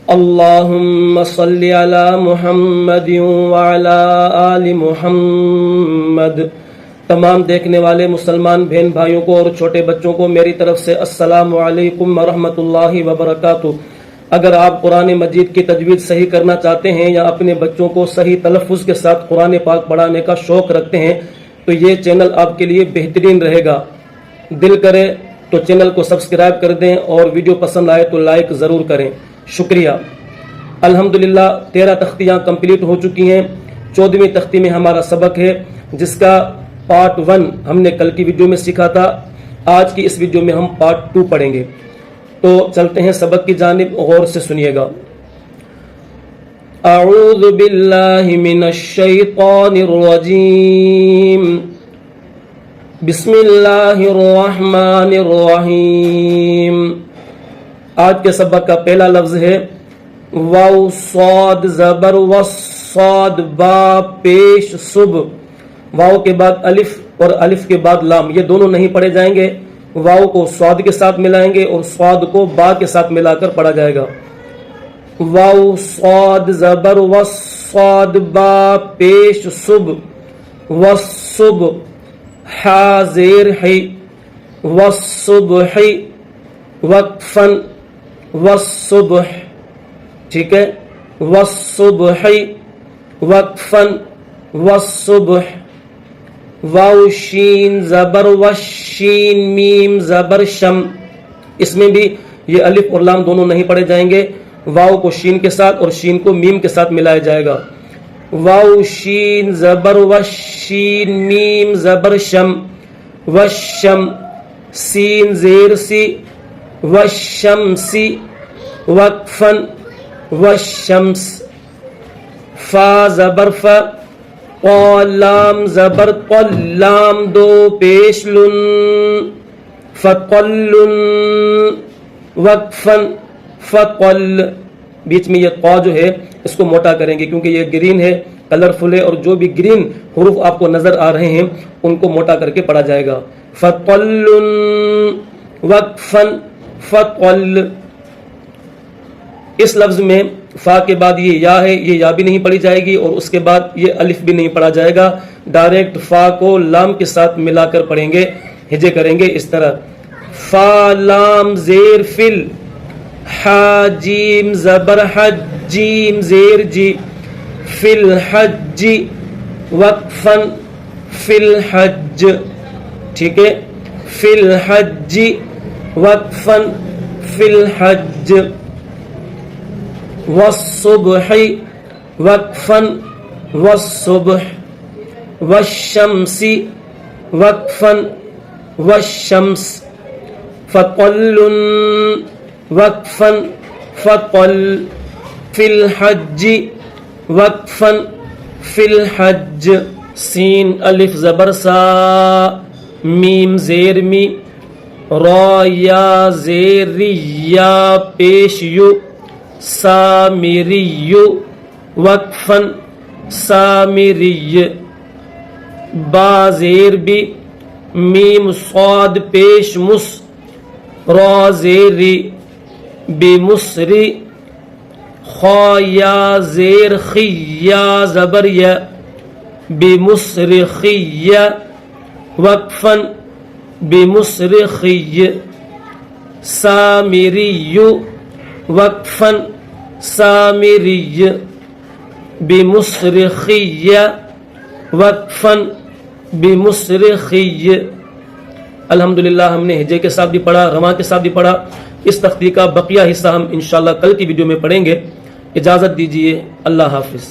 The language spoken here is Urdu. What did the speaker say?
اللہم صلی علی محمد وعلی آل محمد۔ تمام دیکھنے والے مسلمان بہن بھائیوں کو اور چھوٹے بچوں کو میری طرف سے السلام علیکم ورحمۃ اللہ وبرکاتہ۔ اگر آپ قرآن مجید کی تجوید صحیح کرنا چاہتے ہیں یا اپنے بچوں کو صحیح تلفظ کے ساتھ قرآن پاک پڑھانے کا شوق رکھتے ہیں تو یہ چینل آپ کے لیے بہترین رہے گا۔ دل کرے تو چینل کو سبسکرائب کر دیں اور ویڈیو پسند آئے تو لائک ضرور کریں، شکریہ۔ الحمدللہ 13 تختیاں کمپلیٹ ہو چکی ہیں۔ 14ویں تختی میں ہمارا سبق ہے جس کا پارٹ 1 ہم نے کل کی ویڈیو میں سیکھا تھا۔ آج کی اس ویڈیو میں ہم پارٹ 2 پڑھیں گے، تو چلتے ہیں سبق کی جانب، غور سے سنیے گا۔ اعوذ باللہ من الشیطان الرجیم، بسم اللہ الرحمن الرحیم۔ آج کے سبق کا پہلا لفظ ہے واو صاد زبر وصاد با پیش صب۔ واو کے بعد الف اور الف کے بعد لام، یہ دونوں نہیں پڑھے جائیں گے۔ واو کو صاد کے ساتھ ملائیں گے اور صاد کو با کے ساتھ ملا کر پڑھا جائے گا۔ واو صاد زبر وصاد با پیش صب وصب حا زیر حی والصبح وقفا والصبح، ٹھیک ہے، والصبح وقفا والصبح۔ واو شین زبر وشین میم زبر شم، اس میں بھی یہ الف اور لام دونوں نہیں پڑھے جائیں گے۔ واو کو شین کے ساتھ اور شین کو میم کے ساتھ ملایا جائے گا۔ واو شین زبر وشین میم زبر شم وشم سین زیر سی وشمسی وقفا وشمس۔ فا زبر فا قلام زبر قلام دو پیش لن فقلن وقفا فقل۔ بیچ میں یہ قا جو ہے اس کو موٹا کریں گے کیونکہ یہ گرین ہے، کلرفل ہے، اور جو بھی گرین حروف آپ کو نظر آ رہے ہیں ان کو موٹا کر کے پڑھا جائے گا۔ فقلن وقفا فقل۔ اس لفظ میں فا کے بعد یہ یا ہے، یہ یا بھی نہیں پڑھی جائے گی اور اس کے بعد یہ الف بھی نہیں پڑھا جائے گا۔ ڈائریکٹ فا کو لام کے ساتھ ملا کر پڑھیں گے، ہجے کریں گے اس طرح۔ فا لام زیر فل حا جیم زبر حج جیم زیر جی فی الحج وقفا فی الحج، ٹھیک ہے، فی الحج وقفا فی الحج۔ والصبح وقفا والصبح والشمس وقفا والشمس فقل وقفا فقل فی الحج وقفا فی الحج۔ سین الف زبر سا میم زیر می را یا زیر یا پیش یو سامری وقفا سامری۔ با زیر بی میم صاد پیش مس را زیری بمصری خا یا زیر خی یا زبر یا بمصر خی وقفا بمصر خی۔ سامری وقفا سامری بمصر خی وقفا بمصر خی۔ الحمدللہ ہم نے ہجے کے ساتھ بھی پڑھا، رواں کے ساتھ بھی پڑھا۔ اس تختی کا بقیہ حصہ ہم انشاءاللہ کل کی ویڈیو میں پڑھیں گے۔ اجازت دیجیے، اللہ حافظ۔